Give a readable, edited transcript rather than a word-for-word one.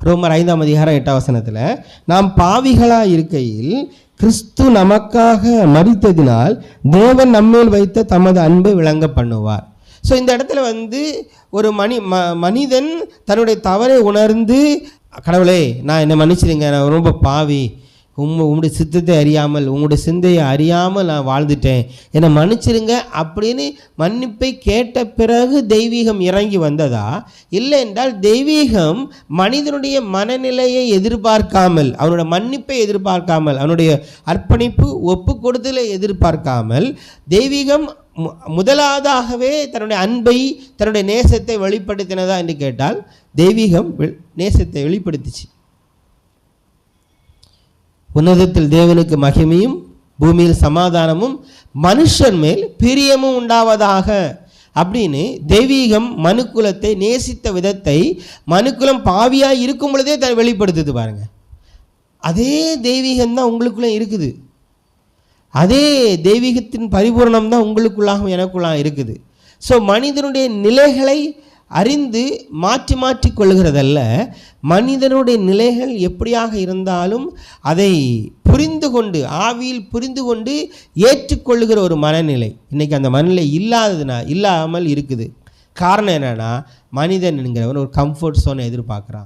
ரோமர் 5:8 நாம் பாவிகளாக இருக்கையில் கிறிஸ்து நமக்காக மரித்ததினால் தேவன் நம்மேல் வைத்த தமது அன்பை விளங்க பண்ணுவார். ஸோ இந்த இடத்துல ஒரு மனிதன் தன்னுடைய தவறை உணர்ந்து, கடவுளே நான் என்னை மன்னிச்சிடுங்க, நான் ரொம்ப பாவி, உங்களுடைய சித்தத்தை அறியாமல் உங்களுடைய சிந்தையை அறியாமல் நான் வாழ்ந்துட்டேன், என்னை மன்னிச்சிருங்க அப்படின்னு மன்னிப்பை கேட்ட பிறகு தெய்வீகம் இறங்கி வந்ததா? இல்லை என்றால் தெய்வீகம் மனிதனுடைய மனநிலையை எதிர்பார்க்காமல், அவனுடைய மன்னிப்பை எதிர்பார்க்காமல், அவனுடைய அர்ப்பணிப்பு ஒப்பு கொடுத்தலை எதிர்பார்க்காமல் தெய்வீகம் முதலாவதாகவே தன்னுடைய அன்பை தன்னுடைய நேசத்தை வெளிப்படுத்தினதா என்று கேட்டால் தெய்வீகம் நேசத்தை வெளிப்படுத்திச்சு. உன்னதத்தில் தேவனுக்கு மகிமையும் பூமியில் சமாதானமும் மனுஷன் மேல் பிரியமும் உண்டாவதாக அப்படின்னு தெய்வீகம் மனுக்குலத்தை நேசித்த விதத்தை மனுக்குலம் பாவியாக இருக்கும் பொழுதே வெளிப்படுத்துது பாருங்க. அதே தெய்வீகம்தான் உங்களுக்குள்ளே இருக்குது. அதே தெய்வீகத்தின் பரிபூர்ணம் தான் உங்களுக்குள்ளாகவும் எனக்குள்ளாக இருக்குது. ஸோ மனிதனுடைய நிலைகளை அறிந்து மாற்றி மாற்றி கொள்கிறதல்ல, மனிதனுடைய நிலைகள் எப்படியாக இருந்தாலும் அதை புரிந்து கொண்டு, ஆவியில் புரிந்து கொண்டு ஏற்றுக்கொள்ளுகிற ஒரு மனநிலை இன்றைக்கி அந்த மனநிலை இல்லாமல் இருக்குது. காரணம் என்னென்னா, மனிதன் என்கிறவன் ஒரு கம்ஃபர்ட் ஜோனை எதிர்பார்க்குறான்.